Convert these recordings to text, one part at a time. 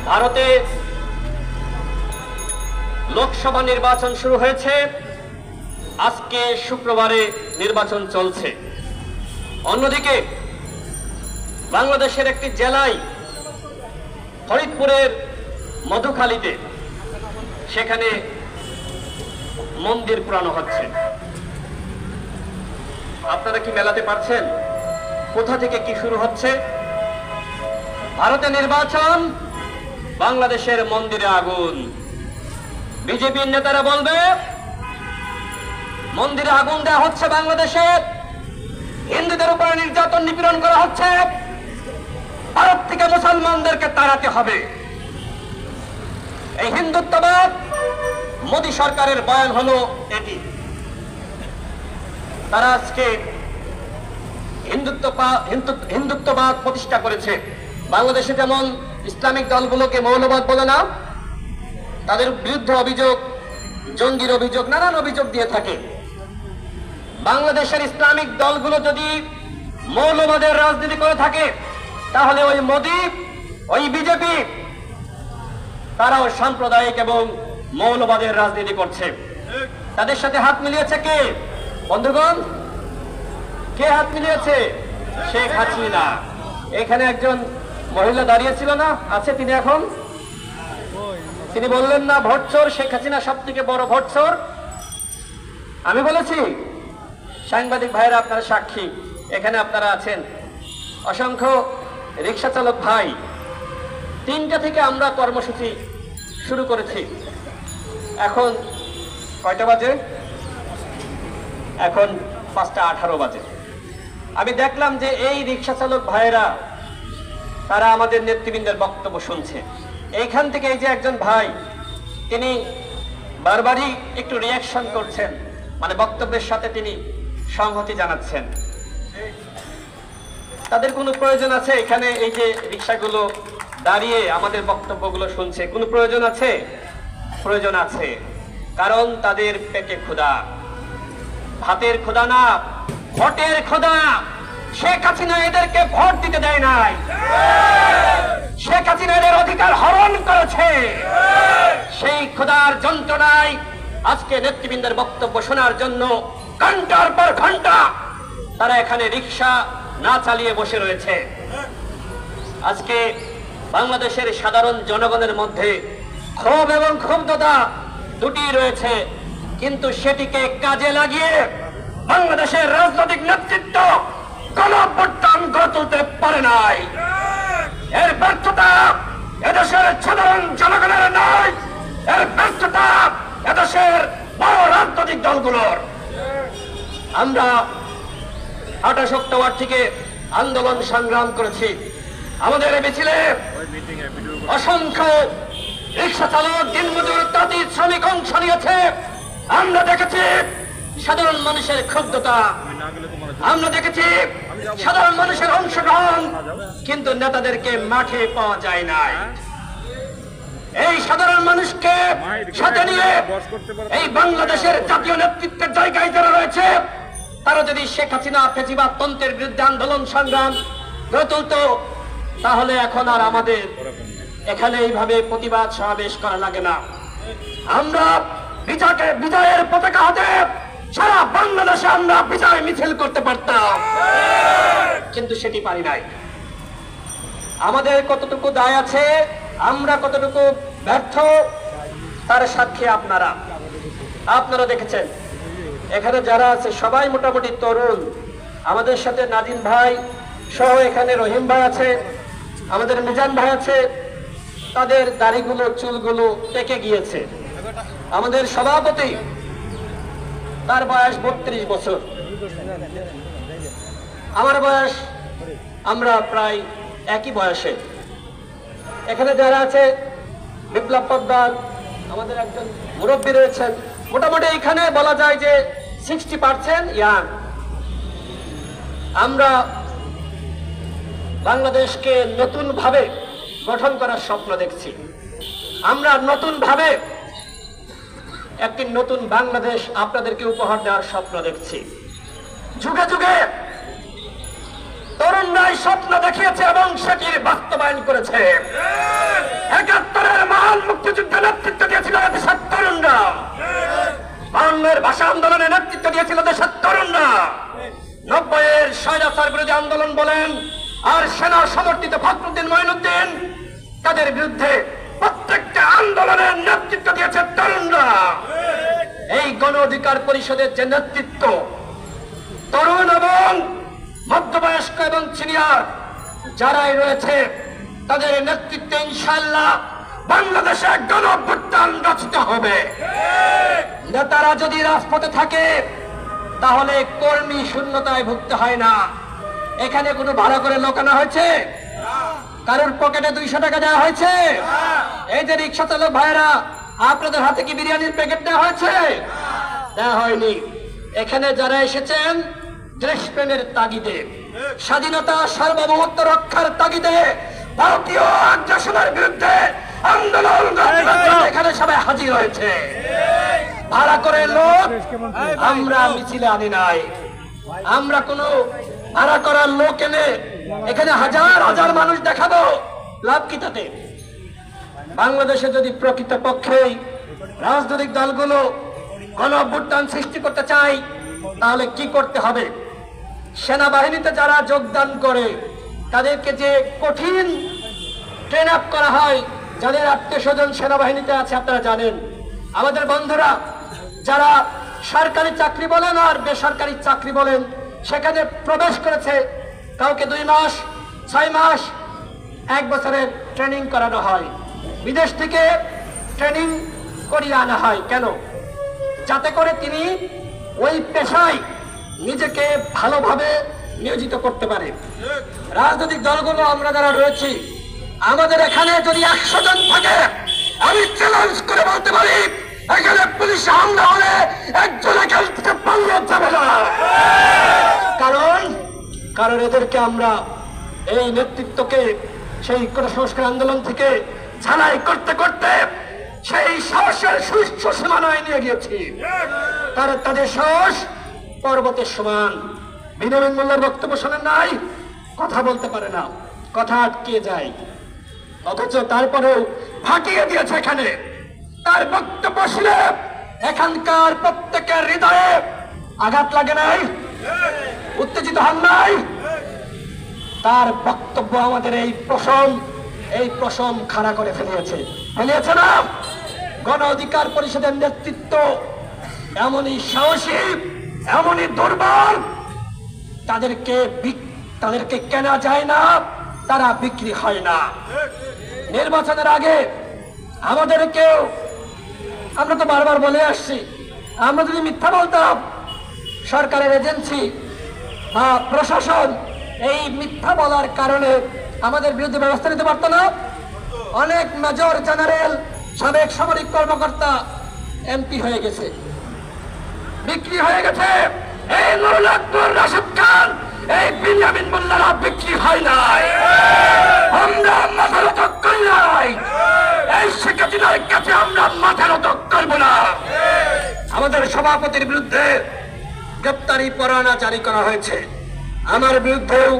ভারতে লোকসভা নির্বাচন শুরু হয়েছে, আজকে শুক্রবারে নির্বাচন চলছে। অন্যদিকে বাংলাদেশের একটি জেলায় ফরিদপুরের মধুখালীতে সেখানে মন্দির পুরানো হচ্ছে। আপনারা কি মেলাতে পারছেন কোথা থেকে কি শুরু হচ্ছে? ভারতে নির্বাচন, বাংলাদেশের মন্দিরে আগুন। বিজেপির নেতারা বলবে মন্দিরে আগুন দেওয়া হচ্ছে, বাংলাদেশে হিন্দুদের উপরে নির্যাতন নিপীড়ন করা হচ্ছে, ভারত থেকে মুসলমানদেরকে তাড়াতে হবে। এই হিন্দুত্ববাদ মোদী সরকারের বয়ান হলো এটি। তারা আজকে হিন্দুত্ববাদ প্রতিষ্ঠা করেছে। বাংলাদেশে যেমন ইসলামিক দলগুলোকে মৌলবাদ বলে না, তাদের বিরুদ্ধে অভিযোগ, জঙ্গির অভিযোগ, নানান অভিযোগ দিয়ে থাকে। বাংলাদেশের ইসলামিক দলগুলো যদি মৌলবাদের রাজনীতি করে থাকে, তাহলে ওই মোদী, ওই বিজেপি, তারাও সাম্প্রদায়িক এবং মৌলবাদের রাজনীতি করছে। তাদের সাথে হাত মিলিয়েছে কে? বন্ধুগণ, কে হাত মিলিয়েছে? শেখ হাসিনা। এখানে একজন মহিলা দাঁড়িয়েছিল না, আছে তিনি এখন? তিনি বললেন না ভোটচোর, শেখ হাসিনা সব থেকে বড় ভোটচোর? আমি বলেছি? সাংবাদিক ভাইরা আপনারা সাক্ষী, এখানে আপনারা আছেন। অসংখ্য রিক্সা চালক ভাই, 3টা থেকে আমরা কর্মসূচি শুরু করেছি। এখন কয়টা বাজে? এখন 5:18 বাজে। আমি দেখলাম যে এই রিক্সা চালক ভাইরা তারা আমাদের নেতৃবৃন্দের বক্তব্য শুনছে। এইখান থেকে এই যে একজন ভাই, তিনি বারবারই একটু রিয়াকশন করছেন, মানে বক্তব্যের সাথে তিনি সংহতি জানাচ্ছেন। তাদের কোনো প্রয়োজন আছে এখানে এই যে রিক্সাগুলো দাঁড়িয়ে আমাদের বক্তব্যগুলো শুনছে? কোনো প্রয়োজন আছে? প্রয়োজন আছে, কারণ তাদের পেটে ক্ষুধা, ভাতের ক্ষুধা না, ভোটের ক্ষুধা। শেখ হাসিনা এদেরকে ভোট দিতে দেয় নাই, শেখ হাসিনা এদের অধিকার হরণ করেছে। সেই ক্ষুধার যন্ত্রণায় আজকে নেতৃবৃন্দের বক্তব্য শোনার জন্য ঘন্টার পর ঘন্টা তারা এখানে রিক্সা না চালিয়ে বসে রয়েছে। আজকে বাংলাদেশের সাধারণ জনগণের মধ্যে ক্ষোভ এবং ক্ষুব্ধতা দুটি রয়েছে, কিন্তু সেটিকে কাজে লাগিয়ে বাংলাদেশের রাজনৈতিক নেতৃত্ব গণঅভ্যুত্থান গড়ে তুলতে পারে নাই। এর ব্যর্থতা এদেশের সাধারণ জনগণের নয়, এর ব্যর্থতা এদেশের বড় রাজনৈতিক দলগুলোর। আমরা 28 অক্টোবর থেকে আন্দোলন সংগ্রাম করেছি। আমাদের মিছিলে অসংখ্য রিক্সা চালক, দিনমজুর, তাঁতি, শ্রমিক অংশ নিয়েছে। আমরা দেখেছি সাধারণ মানুষের ক্ষুব্ধতা, আমরা দেখেছি সাধারণ মানুষের অংশগ্রহণ, কিন্তু নেতাদেরকে মাঠে পাওয়া যায় নাই। এই সাধারণ মানুষকে সাথে নিয়ে এই বাংলাদেশের জাতীয় নেতৃত্বের জায়গায় যারা রয়েছে, তারা যদি শেখ হাসিনা ফ্যাসিবাদ তন্ত্রের বিরুদ্ধে আন্দোলন সংগ্রাম গড়ে তুলত, তাহলে এখন আর আমাদের এখানে এইভাবে প্রতিবাদ সমাবেশ করা লাগে না। আমরা বিজয়ের পতাকা হাতে সারা বাংলাদেশে আমরা বিজয় মিছিল করতে পারতাম, কিন্তু সেটি পারি নাই। আমাদের কতটুকু দায় আছে, আমরা কতটুকু ব্যর্থ, তার সাক্ষী আপনারা দেখেছেন। এখানে যারা আছে সবাই মোটামুটি তরুণ। আমাদের সাথে নাদিম ভাই সহ এখানে রহিম ভাই আছে, আমাদের মিজান ভাই আছে, তাদের দাড়িগুলো, চুলগুলো পেকে গিয়েছে। আমাদের সভাপতি, তার বয়স 32 বছর, আমার বয়স, আমরা প্রায় একই বয়সে। এখানে যারা আছে, বিপ্লব পোদ্দার, আমাদের একজন মুরব্বী রয়েছেন। মোটামুটি এখানে বলা যায় যে 60% ইয়াং। আমরা বাংলাদেশকে নতুন ভাবে গঠন করার স্বপ্ন দেখছি। আমরা নতুন ভাবে একটি নতুন বাংলাদেশ আপনাদেরকে উপহার দেওয়ার স্বপ্ন দেখছি। যুগে যুগে তরুণরাই স্বপ্ন দেখিয়েছে এবং সেটির বাস্তবায়ন করেছে। আন্দোলন বলেন আর সেনা সমর্থিত ফখরুদ্দিন মঈনুদ্দিন, তাদের বিরুদ্ধে প্রত্যেকটা আন্দোলনের নেতৃত্ব দিয়েছে তরুণরা। এই গণ অধিকার পরিষদের যে নেতৃত্ব, তরুণ এবং মধ্যবয়স্ক এবং সিনিয়র যারাই রয়েছে, তাদের নেতৃত্বে ইনশাআল্লাহ বাংলাদেশে গণ অভ্যুত্থান রচিত হবে। নেতারা যদি রাজপথে থাকে তাহলে কর্মী শূন্যতায় ভুগতে হয় না। এখানে কোনো ভাড়া করে লোকানো হয়েছে? কারোর পকেটে 200 টাকা দেওয়া হয়েছে? এই যে রিক্সা চালক ভাইরা, আপনাদের হাতে কি বিরিয়ানির প্যাকেট দেওয়া হয়েছে? দেওয়া হয়নি। এখানে যারা এসেছেন দেশপ্রেমের তাগিদে, স্বাধীনতা সার্বভৌমত্ব রক্ষার তাগিদে, ভারতীয় আগ্রাসনের বিরুদ্ধে আন্দোলন এখানে সবাই হাজির হয়েছে। ভাড়া করে লোক আমরা মিছিলে আনি নাই। আমরা কোনো ভাড়া করার লোক এনে এখানে হাজার হাজার মানুষ দেখাবো, লাভ কি তাতে? বাংলাদেশে যদি প্রকৃতপক্ষেই রাজনৈতিক দলগুলো গণ অভ্যুত্থান সৃষ্টি করতে চায় তাহলে কি করতে হবে? সেনাবাহিনীতে যারা যোগদান করে তাদেরকে যে কঠিন ট্রেন আপ করা হয়, যাদের আত্মীয় স্বজন সেনাবাহিনীতে আছে আপনারা জানেন। আমাদের বন্ধুরা যারা সরকারি চাকরি বলেন আর বেসরকারি চাকরি বলেন সেখানে প্রবেশ করেছে, কাউকে 2 মাস, 6 মাস, 1 বছরের ট্রেনিং করানো হয়। বিদেশ থেকে ট্রেনিং করিয়ে আনা হয় কেন? যাতে করে তিনি ওই পেশায় নিজেকে ভালোভাবে নিয়োজিত করতে পারে। রাজনৈতিক দলগুলো আমরা যারা রয়েছি, আমাদের এখানে যদি 100 জন থাকে, আমি চ্যালেঞ্জ করে বলতে পারি এখানে পুলিশ হামলা হলে একজন এখান থেকে পালিয়ে যাবে না। কারণ এদেরকে আমরা এই নেতৃত্বকে সেই কোটা সংস্কার আন্দোলন থেকে ঝালাই করতে করতে সেই সাহসের সুস্থ সীমানায় নিয়ে গিয়েছি। তাদের সাহস পর্বতের সমান। বিনয় মোল্লার বক্তব্য শোনেন নাই? কথা বলতে পারে না, কথা আটকে যায়, অথচ তারপরেও ফাটিয়ে দিয়েছে এখানে। তার বক্তব্য শুনে এখানকার প্রত্যেকের হৃদয়ে আঘাত লাগে নাই, উত্তেজিত হন নাই? তার বক্তব্য আমাদের এই প্রশম খাড়া করে ফেলিয়েছে না? গণ অধিকার পরিষদের নেতৃত্ব এমনই সাহসী, এমনই দুর্বল, তাদেরকে কেনা যায় না, তারা বিক্রি হয় না। নির্বাচনের আগে আমাদেরকেও, আমরা তো বারবার বলে আসছি, আমরা যদি মিথ্যা বলতাম সরকারের এজেন্সি বা প্রশাসন এই মিথ্যা বলার কারণে আমাদের বিরুদ্ধে ব্যবস্থা নিতে পারত না। অনেক মেজর জেনারেল, সাবেক সামরিক কর্মকর্তা এমপি হয়ে গেছে, বিক্রি হয়ে গেছে। এই নুরুল আকবর, রাশেদ খান, এই বিনিয়ামিন মোল্লারা বিক্রি হয় নাই। আমরা মাথা নত করি নাই। এই শেখ হাসিনার কাছে আমরা মাথা নত করব না। আমাদের সভাপতির বিরুদ্ধে গ্রেপ্তারি পরোয়ানা জারি করা হয়েছে, আমার বিরুদ্ধেও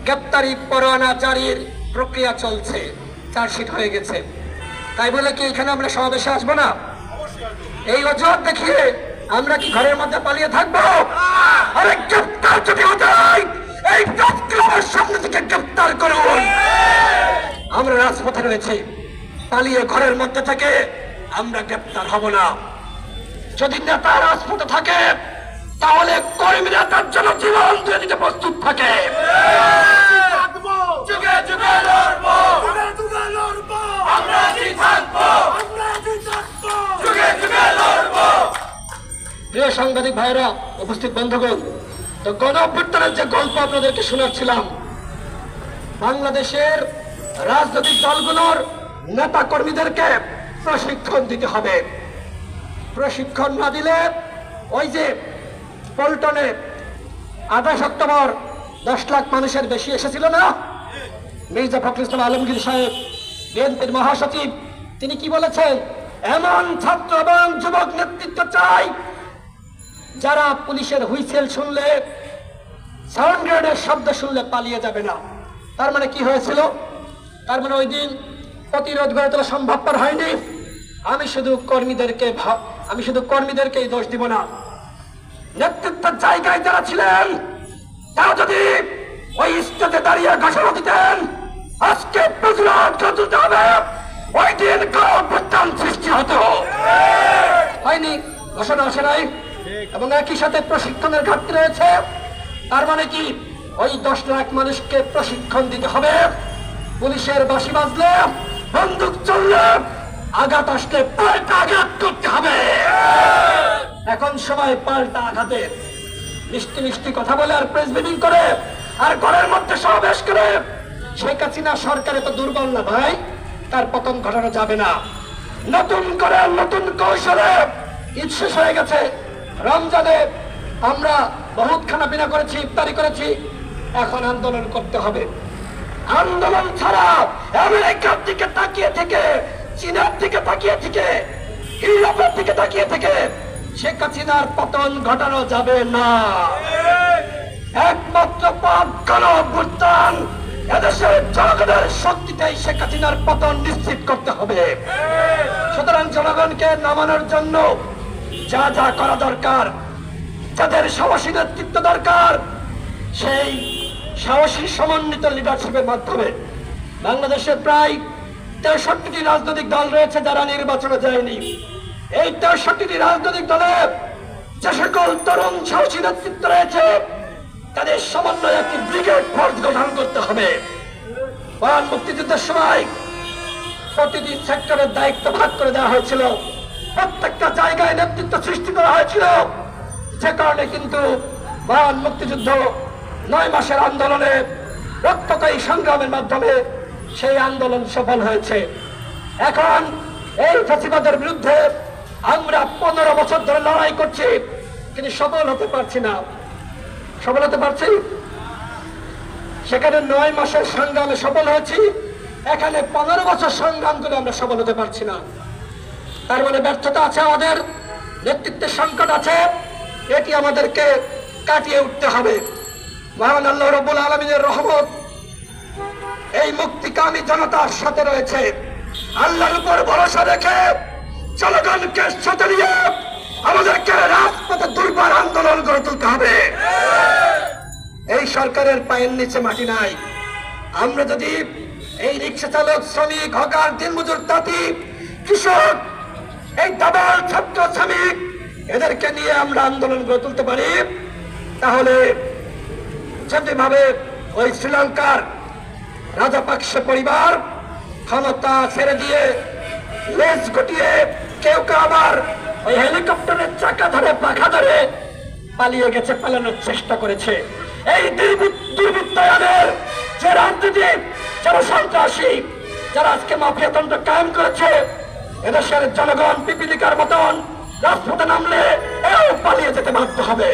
গ্রেপ্তারি পরোয়ানা জারির প্রক্রিয়া চলছে, চার্জশিট হয়ে গেছে। তাই বলে কি এখানে আমরা সমাবেশে আসবো না? এই অজুহাত দেখিয়ে আমরা কি ঘরের মধ্যে পালিয়ে থাকবো? আরে গ্রেপ্তার যদি হতে হয় এই প্রেসক্লাবের সামনে থেকে গ্রেপ্তার করুন। আমরা রাজপথে রয়েছি, পালিয়ে ঘরের মধ্যে থেকে আমরা গ্রেপ্তার হব না। যদি নেতা রাজপথে থাকে তাহলে কর্মীরা তার জন্য জীবন দিয়ে দিতে প্রস্তুত থাকে। যুগে যুগে লড়বো, আমরা জিতবো, যুগে যুগে লড়বো। প্রিয় সাংবাদিক ভাইরা, উপস্থিত বন্ধুগণ, তো গণ অভ্যুত্থানের যে গল্প আপনাদেরকে শোনাচ্ছিলাম, বাংলাদেশের রাজনৈতিক দলগুলোর নেতা কর্মীদেরকে প্রশিক্ষণ দিতে হবে। প্রশিক্ষণ না দিলে ওই যে পল্টনে 28 অক্টোবর 10 লাখ মানুষের বেশি এসেছিল না, মির্জা ফখরুল ইসলাম আলমগীর সাহেব, বিএনপির মহাসচিব, তিনি কি বলেছেন? এমন ছাত্র এবং যুবক নেতৃত্ব চাই যারা পুলিশের হুইসেল শুনলে, সাউন্ড গ্রেনেডের শব্দ শুনলে পালিয়ে যাবে না। তার মানে কি হয়েছিল? তার মানে ওই দিন প্রতিরোধ গড়ে তোলা সম্ভবপর হয়নি। আমি শুধু কর্মীদেরকে দোষ দিব না, নেতৃত্বের জায়গায় যারা ছিলেন তারা যদি ওই স্টেজে দাঁড়িয়ে ঘোষণা দিতেন আজকে প্রতিরোধ করতে হবে, ওই দিন গণঅভ্যুত্থান সৃষ্টি হতো। হয়নি, ঘোষণা আসে নাই, এবং একই সাথে প্রশিক্ষণের ঘাটতি রয়েছে। তার মানে কি ওই 10 লাখ মানুষকে প্রশিক্ষণ দিতে হবে? পুলিশের বাঁশি বাজলে, বন্দুক চললে, আঘাত আসলে পাল্টা আঘাত করতে হবে। এখন সময় পাল্টা আঘাতের। মিষ্টি মিষ্টি কথা বলে আর প্রেস মিটিং করে আর ঘরের মধ্যে সমাবেশ করে শেখ হাসিনা সরকার এত দুর্বল না ভাই, তার পতন ঘটানো যাবে না। নতুন করে নতুন কৌশলে ঈদ শেষ হয়ে গেছে, রমজানে আমরা বহুত খানা পিনা করেছি, ইফতারি করেছি, এখন আন্দোলন করতে হবে। আন্দোলন ছাড়া আমেরিকার দিকে তাকিয়ে থেকে, চীনের দিকে তাকিয়ে থেকে, ইউরোপের দিকে তাকিয়ে থেকে শেখ হাসিনার পতন ঘটানো যাবে না। একমাত্র পথ গণঅভ্যুত্থান, এদেশের জনগণের শক্তিতেই শেখ হাসিনার পতন নিশ্চিত করতে হবে। সুতরাং জনগণকে নামানোর জন্য যা যা করা দরকার, যাদের সাহসী নেতৃত্ব দরকার, সেই সাহসী সমন্বিত লিডারশিপের মাধ্যমে বাংলাদেশের প্রায় 63টি রাজনৈতিক দল রয়েছে যারা নির্বাচনে যায়নি। এই 63টি রাজনৈতিক দলের যে সকল তরুণ সাহসী নেতৃত্ব রয়েছে তাদের সমন্বয়ে একটি ব্রিগেড ফোর্স গঠন করতে হবে। মহান মুক্তিযুদ্ধের সময় প্রতিটি সেক্টরের দায়িত্ব ভাগ করে দেওয়া হয়েছিল, প্রত্যেকটা জায়গায় নেতৃত্ব সৃষ্টি করা হয়েছিল, যে কারণে কিন্তু মহান মুক্তিযুদ্ধ 9 মাসের আন্দোলনে, রক্তক্ষয়ী সংগ্রামের মাধ্যমে সেই আন্দোলন সফল হয়েছে। এখন এই ফ্যাসিবাদের বিরুদ্ধে আমরা 15 বছর ধরে লড়াই করছি, কিন্তু সফল হতে পারছি না। সফল হতে পারছি? সেখানে 9 মাসের সংগ্রামে সফল হয়েছি, এখানে 15 বছর সংগ্রাম করে আমরা সফল হতে পারছি না। তার মানে ব্যর্থতা আছে, আমাদের নেতৃত্বের সংকট আছে, এটি আমাদেরকে কাটিয়ে উঠতে হবে। মহান আল্লাহ রাব্বুল আলামিনের রহমত এই মুক্তিকামী জনতার সাথে রয়েছে। আল্লাহর উপর ভরসা রেখে জনগণকে সাথে নিয়ে আমাদেরকে রাজপথে দুর্বার আন্দোলন গড়ে তুলতে হবে। এই সরকারের পায়ের নিচে মাটি নাই। আমরা যদি এই রিক্সা চালক, শ্রমিক, হকার, দিনমজুর, তাঁতি, কৃষক, এই দাবাল ছাত্র শ্রমিক, এদেরকে নিয়ে আমরা আন্দোলন গড়ে তুলতে পারি, তাহলে যেভাবে ওই শ্রীলঙ্কার রাজাপাকসে পরিবার ক্ষমতা ছেড়ে দিয়ে লেজ গুটিয়ে কেউ কেউ আবার ওই হেলিকপ্টারের চাকা ধরে, পাখা ধরে পালিয়ে গেছে, পালানোর চেষ্টা করেছে। এই দুর্বৃত্তায়নের যে রাজনীতি, যারা সন্ত্রাসী, যারা আজকে মাফিয়াতন্ত্র কায়েম করেছে, এদেশের জনগণ পিপিলিকার মতন রাজপথে নামলে এও পালিয়ে যেতে বাধ্য হবে।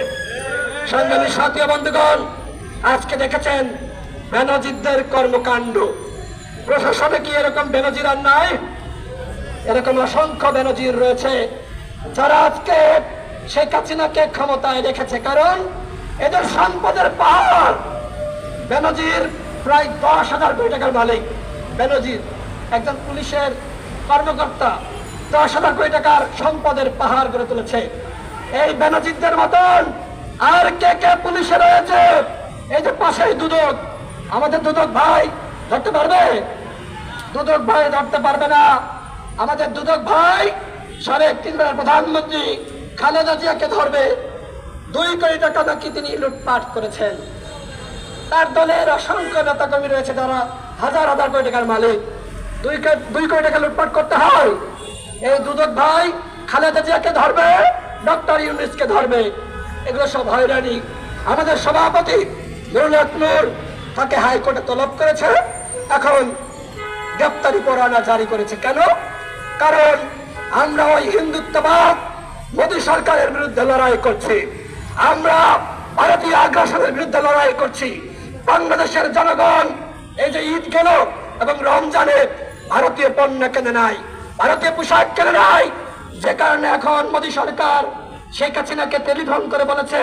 সংগ্রামী সাথী বন্ধুগণ, আজকে দেখেছেন বেনজিরদের কর্মকাণ্ড। প্রশাসনে কি এরকম বেনজির আর নাই? এরকম অসংখ্য বেনজির রয়েছে যারা আজকে শেখ হাসিনাকে ক্ষমতায় রেখেছে, কারণ এদের সম্পদের পাহাড়। বেনজির প্রায় 10,000 কোটি টাকার মালিক। বেনজির একজন পুলিশের কর্মকর্তা, 10,000 কোটি টাকার সম্পদের পাহাড় গড়ে তুলেছে। এই বেনজিরদের মতন আর কে কে পুলিশে রয়েছে? এই যে পাশেই দুদক, আমাদের দুদক ভাই ধরতে পারবে? দুদক ভাই ধরতে পারবে না। আমাদের দুদক ভাই সাবেক 3বার প্রধানমন্ত্রী খালেদা জিয়াকে ধরবে। 2 কোটি টাকা নাকি তিনি লুটপাট করেছেন। তার দলের অসংখ্য নেতাকর্মী রয়েছে যারা হাজার হাজার কোটি টাকার মালিক। 2 কোটি টাকা লুটপাট করতে হয়। এই দুদক ভাই খালেদা জিয়াকে ধরবে, ডক্টর ইউনূসকে ধরবে। এগুলো সব হয়রানি। আমাদের সভাপতি নুরুল হক নূর, তাকে হাইকোর্টে তলব করেছে, এখন গ্রেপ্তারি পরোয়ানা জারি করেছে। কেন? কারণ আমরা ওই হিন্দুত্ববাদ মোদী সরকারের বিরুদ্ধে লড়াই করছি, আমরা ভারতীয় আগ্রাসনের বিরুদ্ধে লড়াই করছি। বাংলাদেশের জনগণ এই যে ঈদ গেল এবং রমজানে ভারতীয় পণ্য কেনে নাই, ভারতীয় পোশাক কেনে নাই, যে কারণে এখন মোদী সরকার শেখ হাসিনাকে টেলিফোন করে বলেছে,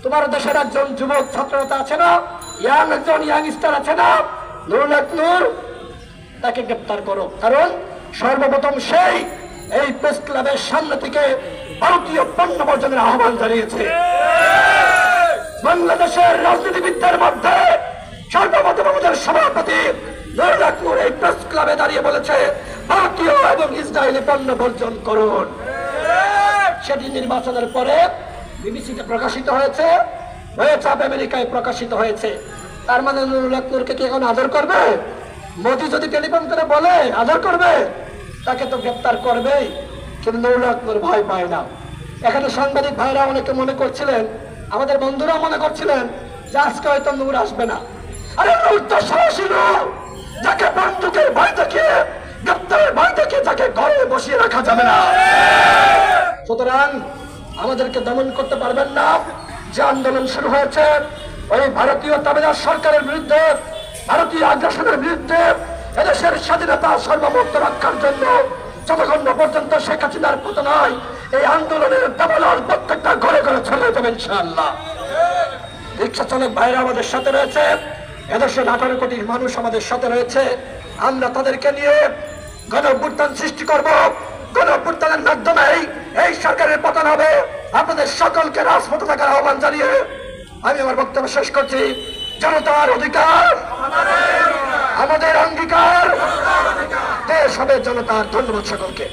তোমার দেশের একজন যুবক ছাত্রতা আছে না, একজন ইয়াংস্টার আছে না, নুরুল হক নূর, তাকে গ্রেপ্তার করো। কারণ সর্বপ্রথম সেই এই প্রেস ক্লাবের সামনে থেকে ভারতীয় পণ্য বর্জনের আহ্বান জানিয়েছে। বাংলাদেশের রাজনীতিবিদদের মধ্যে সর্বপ্রথম আমাদের সভাপতি নুরুল এই প্রেস ক্লাবে দাঁড়িয়ে বলেছে ভারতীয় এবং ইসরায়েলি পণ্য বর্জন করুন। সেটি নির্বাচনের পরে বিবিসিতে প্রকাশিত হয়েছে, আমেরিকায় প্রকাশিত হয়েছে। তার মানে নুরুলকে কি এখন আদর করবে? মোদি যদি টেলিফোন করে বলে আদর করবে, তাকে তো গ্রেপ্তার করবেই। কিন্তু নুরুল ভয় পায় না। এখানে সাংবাদিক ভাইরা অনেকে মনে করছিলেন, আমাদের বন্ধুরা মনে করছিলেন যে আজকে হয়তো নূর আসবে না। আরে নূর তো সাহসী লোক, যাকে বন্দুকের ভয় দেখিয়ে, গ্রেপ্তারের ভয় দেখিয়ে তাকে ঘরে বসিয়ে রাখা যাবে না। সুতরাং আমাদেরকে দমন করতে পারবেন না। যে আন্দোলন শুরু হয়েছে ওই ভারতীয় তাবেদার সরকারের বিরুদ্ধে, ভারতীয় আগ্রাসনের বিরুদ্ধে, এদেশের স্বাধীনতা সার্বভৌমত্ব রক্ষার জন্য, যতক্ষণ না পর্যন্ত শেখ হাসিনার পতন হয়, এই আন্দোলনের দাবানল প্রত্যেকটা ঘরে ঘরে ছড়িয়ে দেবে ইনশাআল্লাহ। রিক্সা চালক ভাইরা আমাদের সাথে রয়েছে, এদেশের 18 কোটি মানুষ আমাদের সাথে রয়েছে। আমরা তাদেরকে নিয়ে গণ অভ্যুত্থান সৃষ্টি করব। গণ অভ্যুত্থানের মাধ্যমেই এই সরকারের পতন হবে। আপনাদের সকলকে রাজপথে থাকার আহ্বান জানিয়ে আমি আমার বক্তব্য শেষ করছি। জনতার অধিকার আমাদের অঙ্গীকার, দেশ হবে জনতার। ধন্যবাদ সকলকে।